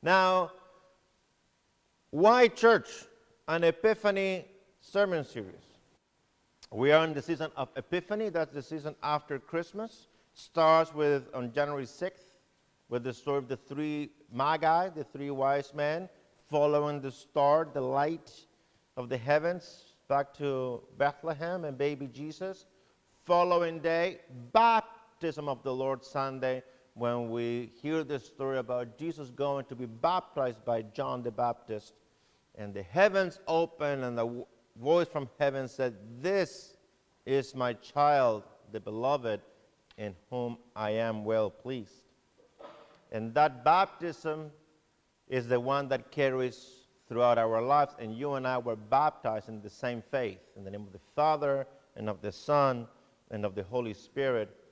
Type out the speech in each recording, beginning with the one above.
Now, why church? An Epiphany sermon series. We are in the season of Epiphany. That's the season after Christmas. Starts with on January 6th with the story of the three magi, the three wise men, following the star, the light of the heavens, back to Bethlehem and baby Jesus. Following day, baptism of the Lord Sunday, when we hear the story about Jesus going to be baptized by John the Baptist. And the heavens opened, and the voice from heaven said, "This is my child, the beloved, in whom I am well pleased." And that baptism is the one that carries throughout our lives. And you and I were baptized in the same faith, in the name of the Father, and of the Son, and of the Holy Spirit.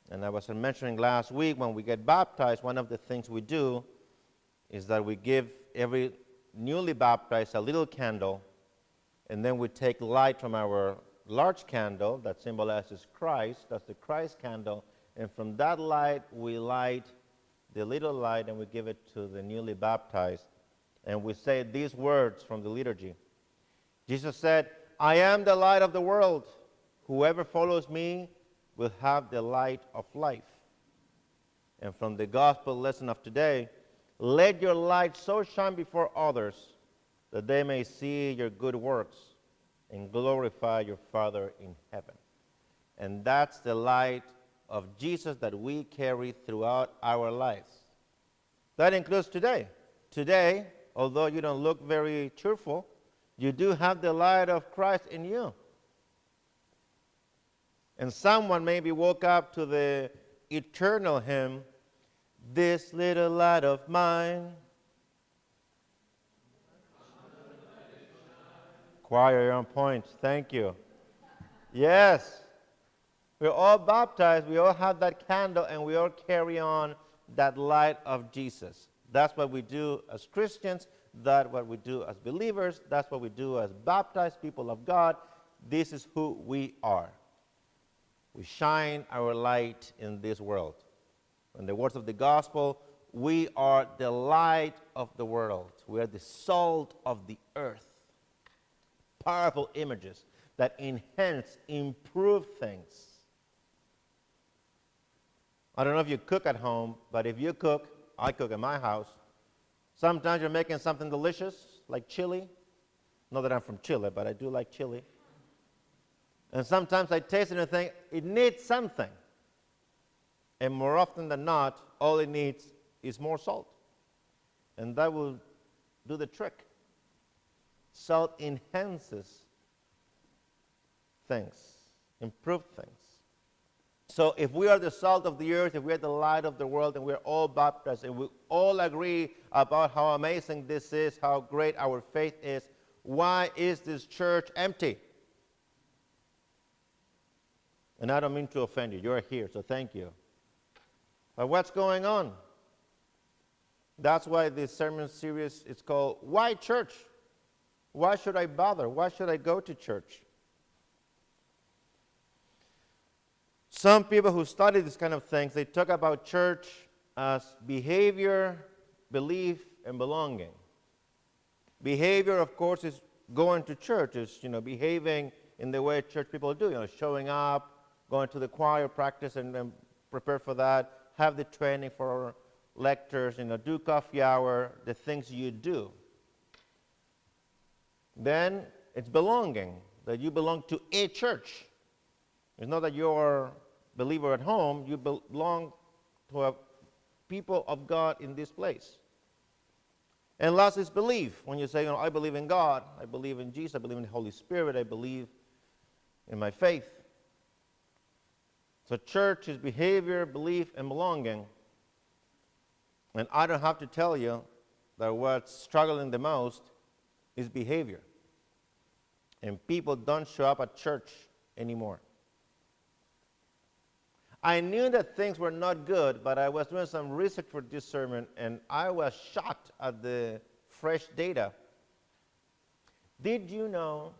And I was mentioning last week, when we get baptized, one of the things we do is that we give every newly baptized a little candle, and then we take light from our large candle that symbolizes Christ. That's the Christ candle. And from that light, we light the little light, and we give it to the newly baptized. And we say these words from the liturgy. Jesus said, "I am the light of the world. Whoever follows me will have the light of life." And from the gospel lesson of today, "Let your light so shine before others that they may see your good works and glorify your Father in heaven." And that's the light of Jesus that we carry throughout our lives. That includes today. Today, although you don't look very cheerful, you do have the light of Christ in you. And someone maybe woke up to the eternal hymn, "This little light of mine." Choir, you're on point. Thank you. Yes. We're all baptized. We all have that candle, and we all carry on that light of Jesus. That's what we do as Christians. That's what we do as believers. That's what we do as baptized people of God. This is who we are. We shine our light in this world. In the words of the gospel, we are the light of the world. We are the salt of the earth. Powerful images that enhance, improve things. I don't know if you cook at home, but if you cook, I cook at my house. Sometimes you're making something delicious, like chili. Not that I'm from Chile, but I do like chili. And sometimes I taste it and think, it needs something. And more often than not, all it needs is more salt. And that will do the trick. Salt enhances things, improves things. So if we are the salt of the earth, if we are the light of the world, and we're all baptized, and we all agree about how amazing this is, how great our faith is, why is this church empty? And I don't mean to offend you. You're here, so thank you. But what's going on? That's why this sermon series is called, "Why Church?" Why should I bother? Why should I go to church? Some people who study these kind of things, they talk about church as behavior, belief, and belonging. Behavior, of course, is going to church, is behaving in the way church people do, showing up, going to the choir practice and prepare for that, have the training for lectures, do coffee hour, the things you do. Then it's belonging, that you belong to a church. It's not that you're a believer at home, you belong to a people of God in this place. And last is belief. When you say, I believe in God, I believe in Jesus, I believe in the Holy Spirit, I believe in my faith. So church is behavior, belief, and belonging. And I don't have to tell you that what's struggling the most is behavior. And people don't show up at church anymore. I knew that things were not good, but I was doing some research for this sermon, and I was shocked at the fresh data. Did you know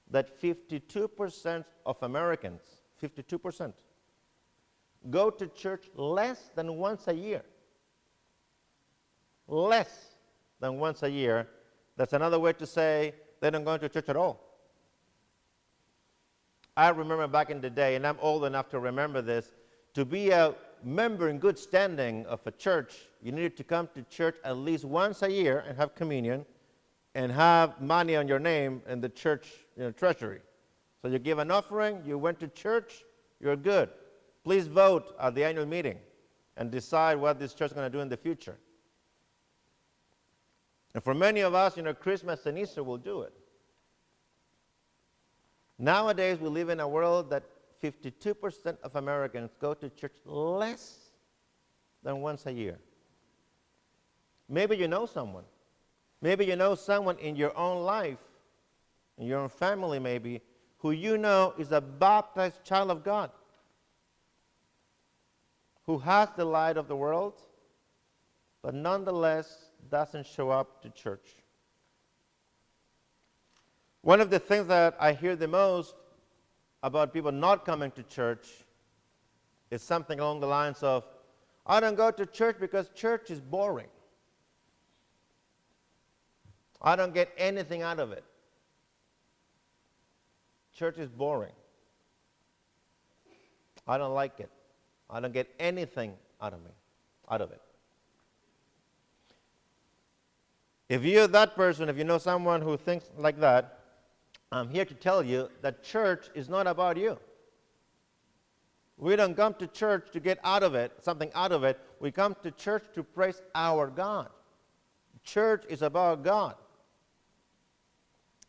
that 52% of Americans, 52%, go to church less than once a year? Less than once a year. That's another way to say they don't go to church at all. I remember back in the day, and I'm old enough to remember this, to be a member in good standing of a church, you needed to come to church at least once a year and have communion and have money on your name in the church treasury. So you give an offering, you went to church, you're good. Please vote at the annual meeting and decide what this church is going to do in the future. And for many of us, Christmas and Easter will do it. Nowadays, we live in a world that 52% of Americans go to church less than once a year. Maybe you know someone. Maybe you know someone in your own life, in your own family maybe, who you know is a baptized child of God, who has the light of the world, but nonetheless doesn't show up to church. One of the things that I hear the most about people not coming to church is something along the lines of, I don't go to church because church is boring. I don't get anything out of it. Church is boring. I don't like it. I don't get anything out of it. If you're that person, if you know someone who thinks like that, I'm here to tell you that church is not about you. We don't come to church to get something out of it. We come to church to praise our God. Church is about God.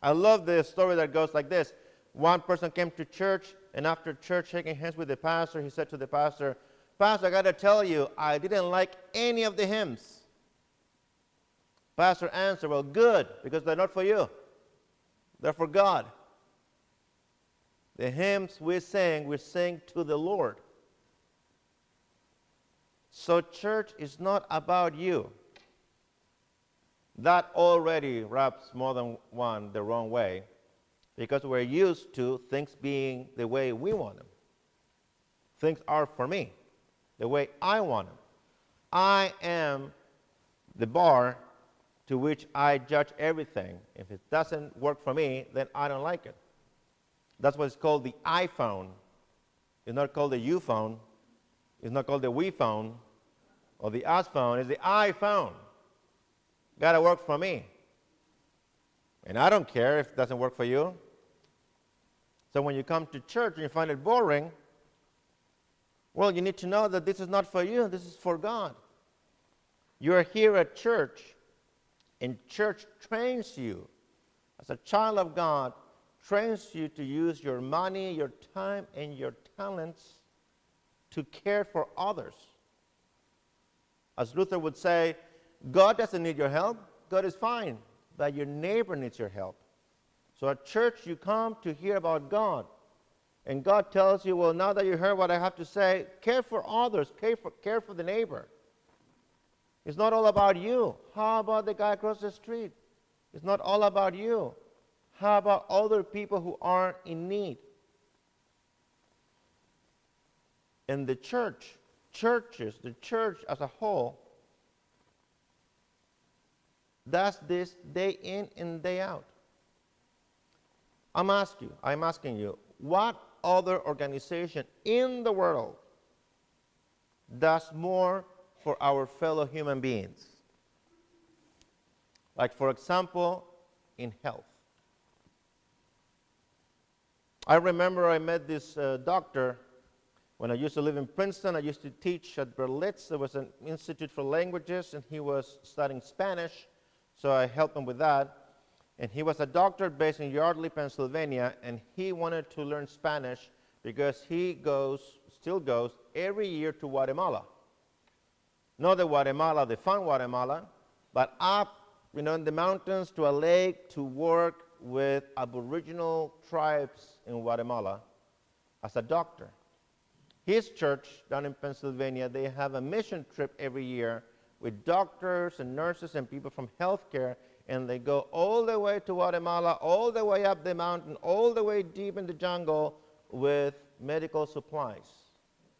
I love the story that goes like this. One person came to church, and after church shaking hands with the pastor, he said to the pastor, Pastor, I got to tell you, I didn't like any of the hymns. Pastor answered, well, good, because they're not for you. They're for God. The hymns we sing to the Lord. So church is not about you. That already rubs more than one the wrong way, because we're used to things being the way we want them. Things are for me, the way I want them. I am the bar to which I judge everything. If it doesn't work for me, then I don't like it. That's what it's called the iPhone. It's not called the U phone. It's not called the We phone or the Us phone. It's the iPhone. Got to work for me. And I don't care if it doesn't work for you. So when you come to church and you find it boring, well, you need to know that this is not for you. This is for God. You are here at church, and church trains you, as a child of God, trains you to use your money, your time, and your talents to care for others. As Luther would say, God doesn't need your help. God is fine, but your neighbor needs your help. So at church, you come to hear about God. And God tells you, well, now that you heard what I have to say, care for others, care for the neighbor. It's not all about you. How about the guy across the street? It's not all about you. How about other people who are in need? And the church as a whole, does this day in and day out. I'm asking you, what other organization in the world does more for our fellow human beings? Like, for example, in health. I remember I met this doctor when I used to live in Princeton. I used to teach at Berlitz. There was an institute for languages, and he was studying Spanish, so I helped him with that. And he was a doctor based in Yardley, Pennsylvania, and he wanted to learn Spanish because he still goes every year to Guatemala. Not the Guatemala, the fun Guatemala, but up, in the mountains to a lake to work with Aboriginal tribes in Guatemala as a doctor. His church down in Pennsylvania, they have a mission trip every year with doctors and nurses and people from healthcare, and they go all the way to Guatemala, all the way up the mountain, all the way deep in the jungle with medical supplies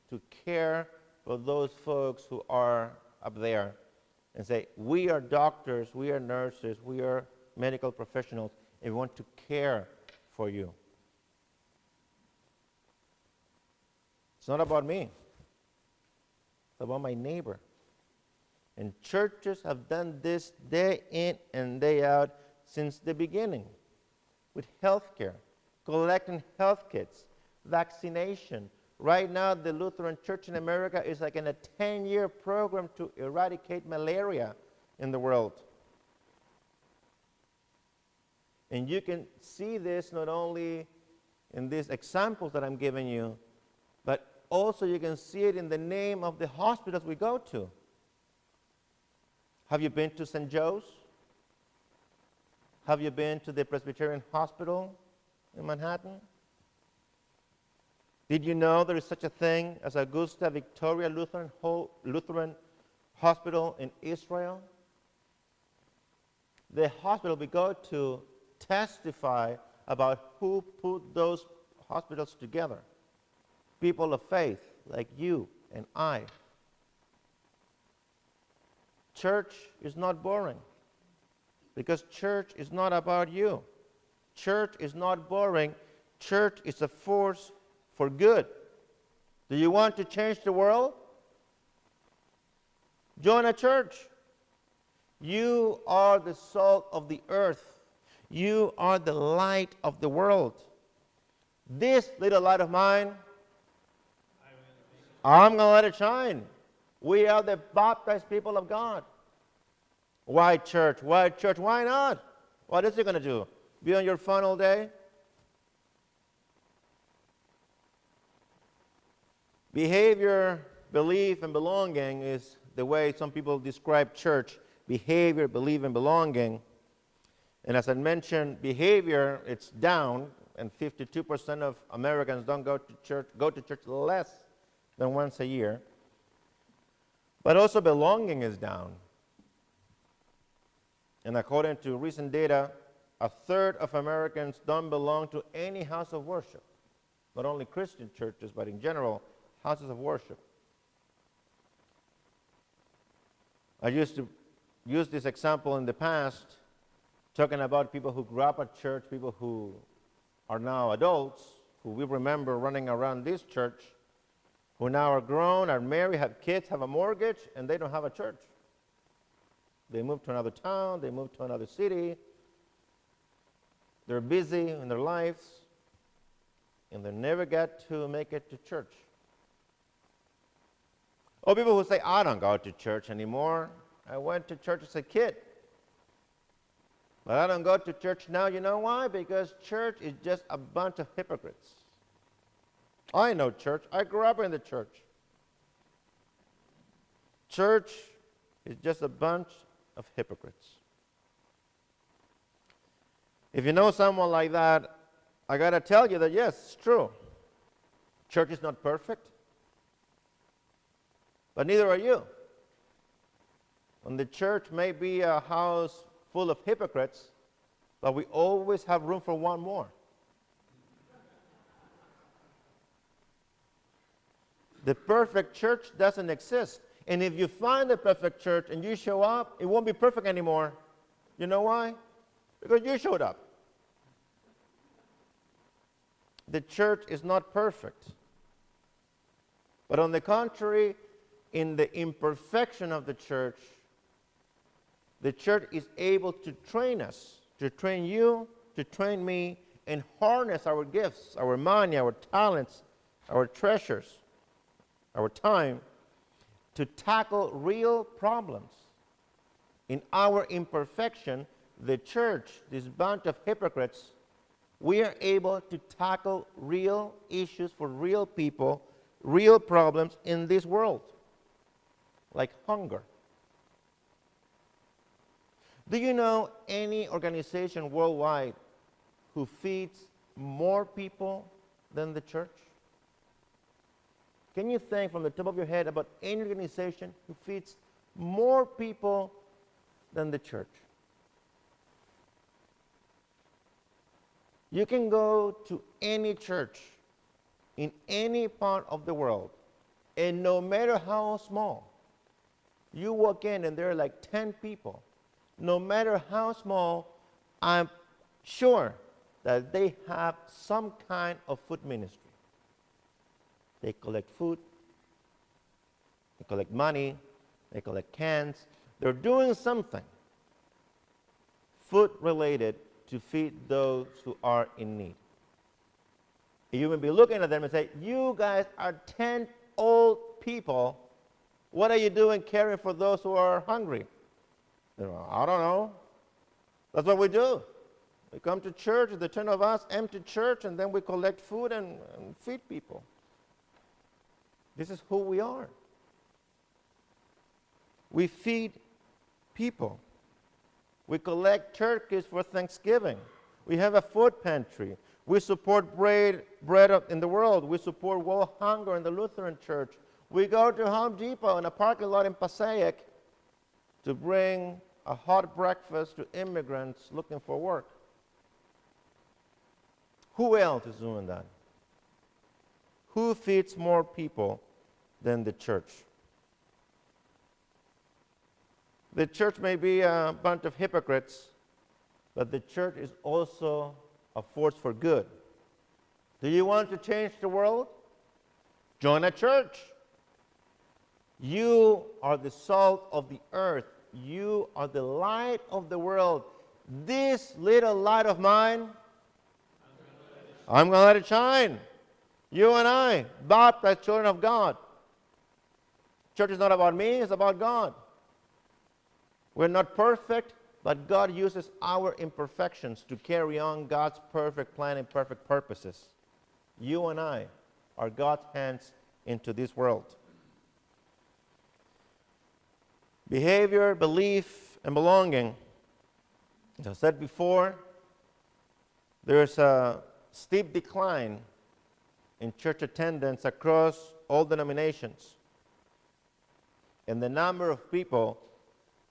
to care for those folks who are up there. and say, we are doctors, we are nurses, we are medical professionals, and we want to care for you. It's not about me. It's about my neighbor. And churches have done this day in and day out since the beginning, with health care, collecting health kits, vaccination. Right now, the Lutheran Church in America is like in a 10-year program to eradicate malaria in the world. And you can see this not only in these examples that I'm giving you, but also you can see it in the name of the hospitals we go to. Have you been to St. Joe's? Have you been to the Presbyterian Hospital in Manhattan? Did you know there is such a thing as Augusta Victoria Lutheran Hospital in Israel? The hospital we go to testify about who put those hospitals together. People of faith like you and I. Church is not boring, because church is not about you. Church is not boring. Church is a force for good. Do you want to change the world? Join a church. You are the salt of the earth. You are the light of the world. This little light of mine, I'm going to let it shine. We are the baptized people of God. Why church? Why church? Why not? What is it going to do? Be on your phone all day? Behavior, belief, and belonging is the way some people describe church. Behavior, belief, and belonging. And as I mentioned, behavior, it's down, and 52% of Americans don't go to church less than once a year. But also belonging is down. And according to recent data, a third of Americans don't belong to any house of worship. Not only Christian churches, but in general, houses of worship. I used to use this example in the past, talking about people who grew up at church, people who are now adults, who we remember running around this church, who now are grown, are married, have kids, have a mortgage, and they don't have a church. They moved to another town, they moved to another city. They're busy in their lives, and they never get to make it to church. Or people who say, I don't go to church anymore. I went to church as a kid. But I don't go to church now. You know why? Because church is just a bunch of hypocrites. I know church. I grew up in the church. Church is just a bunch of hypocrites. If you know someone like that, I got to tell you that yes, it's true. Church is not perfect. But neither are you. And the church may be a house full of hypocrites, but we always have room for one more. The perfect church doesn't exist. And if you find the perfect church and you show up, it won't be perfect anymore. You know why? Because you showed up. The church is not perfect. But on the contrary, in the imperfection of the church is able to train us, to train you, to train me, and harness our gifts, our money, our talents, our treasures, our time, to tackle real problems. In our imperfection, the church, this bunch of hypocrites, we are able to tackle real issues for real people, real problems in this world, like hunger. Do you know any organization worldwide who feeds more people than the church? Can you think from the top of your head about any organization who feeds more people than the church? You can go to any church in any part of the world, and no matter how small, You walk in and there are like 10 people. No matter how small, I'm sure that they have some kind of food ministry. They collect food, they collect money, they collect cans. They're doing something food related to feed those who are in need. You may be looking at them and say, you guys are 10 old people. What are you doing caring for those who are hungry? I don't know. That's what we do. We come to church, the 10 of us, empty church, and then we collect food and feed people. This is who we are. We feed people. We collect turkeys for Thanksgiving. We have a food pantry. We support bread in the world. We support world hunger in the Lutheran Church. We go to Home Depot in a parking lot in Passaic to bring a hot breakfast to immigrants looking for work. Who else is doing that? Who feeds more people than the church? The church may be a bunch of hypocrites, but the church is also a force for good. Do you want to change the world? Join a church. You are the salt of the earth. You are the light of the world. This little light of mine, I'm going to let it shine. You and I, baptized children of God. Church is not about me, it's about God. We're not perfect, but God uses our imperfections to carry on God's perfect plan and perfect purposes. You and I are God's hands into this world. Behavior, belief, and belonging. As I said before, there's a steep decline in church attendance across all denominations. And the number of people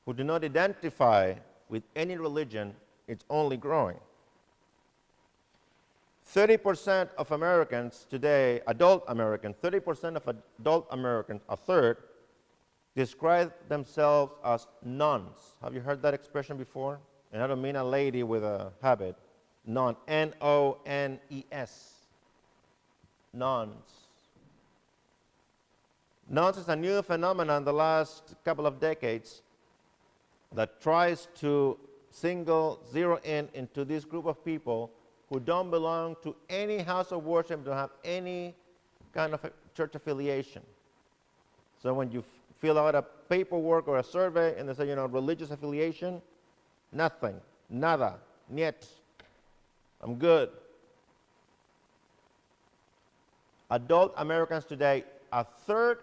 who do not identify with any religion is only growing. 30% of Americans today, adult Americans, 30% of adult Americans, a third, describe themselves as nones. Have you heard that expression before? And I don't mean a lady with a habit. Non, N-O-N-E-S. Nones. Nones is a new phenomenon in the last couple of decades that tries to zero in into this group of people who don't belong to any house of worship, don't have any kind of a church affiliation. So when you fill out a paperwork or a survey and they say, religious affiliation, nothing, nada, niet, I'm good. Adult Americans today, a third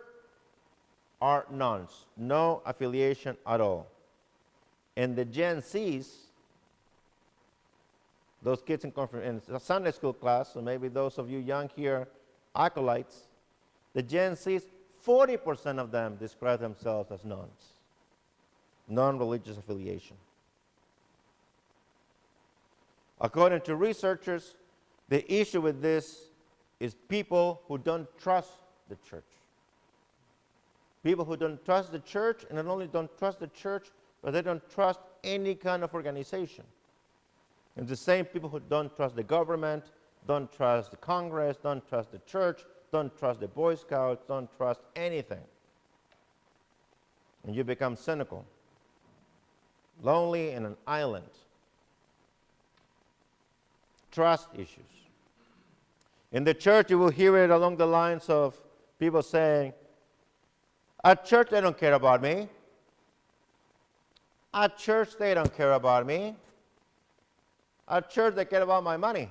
are nones, no affiliation at all. And the Gen Zs, those kids in Sunday school class, so maybe those of you young here, acolytes, the Gen Zs, 40% of them describe themselves as nones, non-religious affiliation. According to researchers, the issue with this is people who don't trust the church. People who don't trust the church, and not only don't trust the church, but they don't trust any kind of organization. And the same people who don't trust the government, don't trust the Congress, don't trust the church, don't trust the Boy Scouts, don't trust anything. And you become cynical, lonely in an island. Trust issues. In the church, you will hear it along the lines of people saying, at church, they don't care about me. At church, they don't care about me. At church, they care about my money.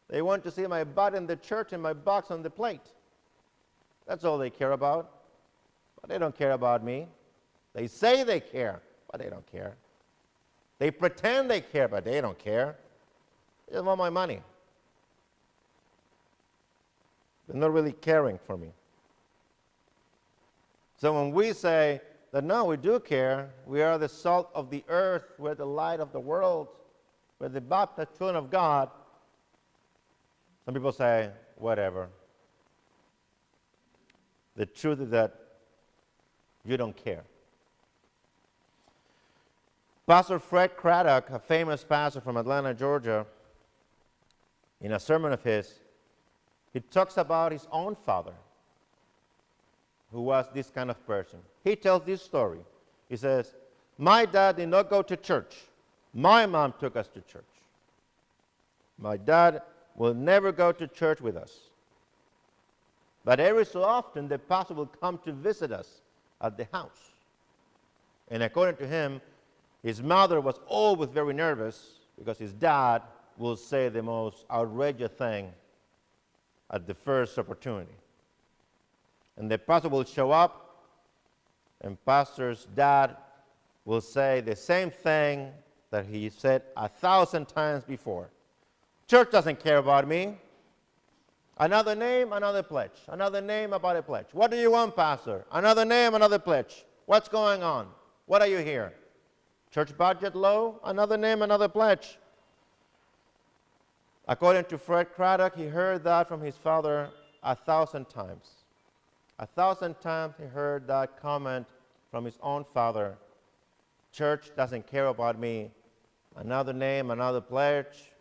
They want to see my butt in the church and my box on the plate. That's all they care about. But they don't care about me. They say they care, but they don't care. They pretend they care, but they don't care. They just want my money. They're not really caring for me. So when we say that no, we do care, we are the salt of the earth, we're the light of the world, we're the baptized children of God, some people say, whatever. The truth is that you don't care. Pastor Fred Craddock, a famous pastor from Atlanta, Georgia, in a sermon of his, he talks about his own father, who was this kind of person. He tells this story. He says, "My dad did not go to church. My mom took us to church. My dad will never go to church with us. But every so often, the pastor will come to visit us at the house." And according to him, his mother was always very nervous because his dad will say the most outrageous thing at the first opportunity. And the pastor will show up, and pastor's dad will say the same thing that he said 1,000 times before. "Church doesn't care about me. Another name, another pledge. Another name about a pledge. What do you want, pastor? Another name, another pledge. What's going on? What are you here? Church budget low? Another name, another pledge." According to Fred Craddock, he heard that from his father 1,000 times. 1,000 times he heard that comment from his own father. "Church doesn't care about me. Another name, another pledge."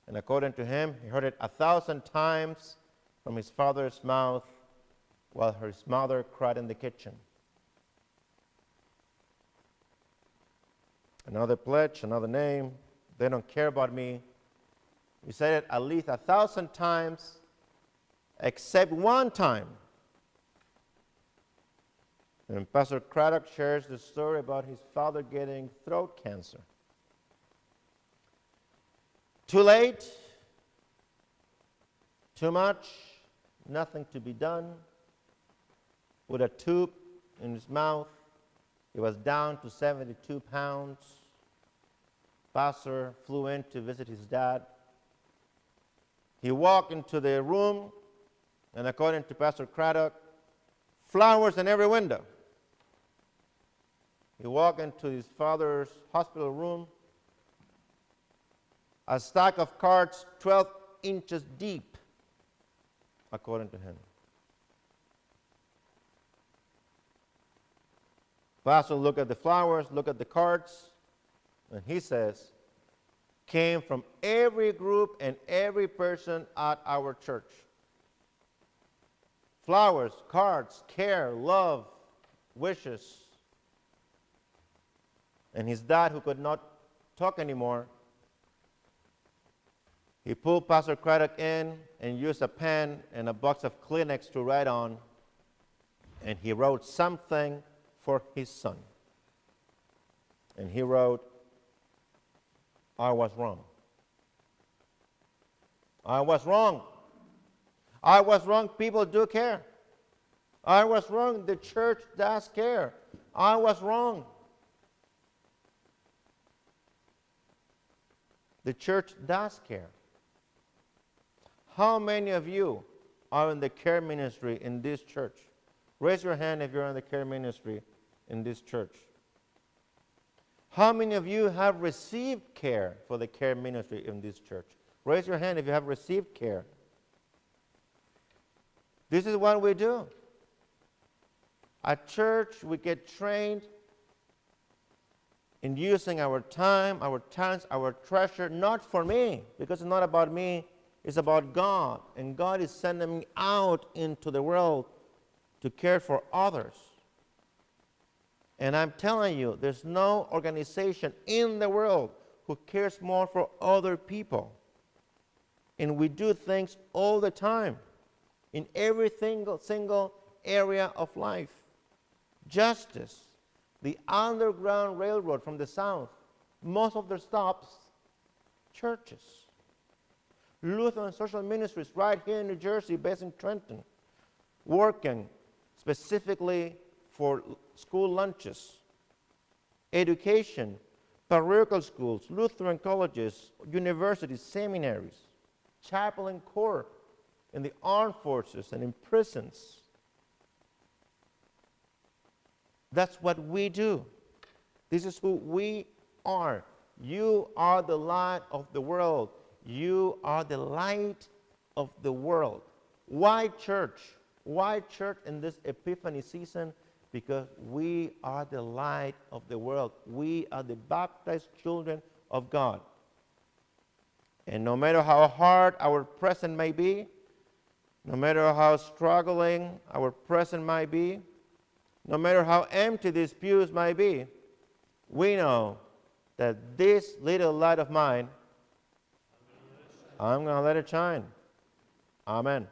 And according to him, he heard it 1,000 times from his father's mouth while his mother cried in the kitchen. Another pledge, another name. They don't care about me. He said it at least 1,000 times, except one time. And Pastor Craddock shares the story about his father getting throat cancer. Too late, too much, nothing to be done. With a tube in his mouth, he was down to 72 pounds. Pastor flew in to visit his dad. He walked into the room, and according to Pastor Craddock, flowers in every window. He walked into his father's hospital room, a stack of cards 12 inches deep, according to him. Pastor looked at the flowers, looked at the cards, and he says, "Came from every group and every person at our church. Flowers, cards, care, love, wishes." And his dad, who could not talk anymore, he pulled Pastor Craddock in and used a pen and a box of Kleenex to write on, and he wrote something for his son. And he wrote, "I was wrong. I was wrong. I was wrong. People do care. I was wrong. The church does care. I was wrong." The church does care. How many of you are in the care ministry in this church? Raise your hand if you're in the care ministry in this church. How many of you have received care for the care ministry in this church? Raise your hand if you have received care. This is what we do. At church, we get trained in using our time, our talents, our treasure, not for me, because it's not about me, it's about God. And God is sending me out into the world to care for others. And I'm telling you, there's no organization in the world who cares more for other people. And we do things all the time in every single area of life. Justice, the Underground Railroad from the South, most of their stops, churches. Lutheran Social Ministries right here in New Jersey, based in Trenton, working specifically for school lunches, education, parochial schools, Lutheran colleges, universities, seminaries, chapel and corps in the armed forces and in prisons. That's what we do. This is who we are. You are the light of the world. You are the light of the world. Why church? Why church in this Epiphany season? because we are the light of the world. We are the baptized children of God. And no matter how hard our present may be, no matter how struggling our present might be, no matter how empty these pews might be, we know that this little light of mine, I'm going to let it shine. Amen.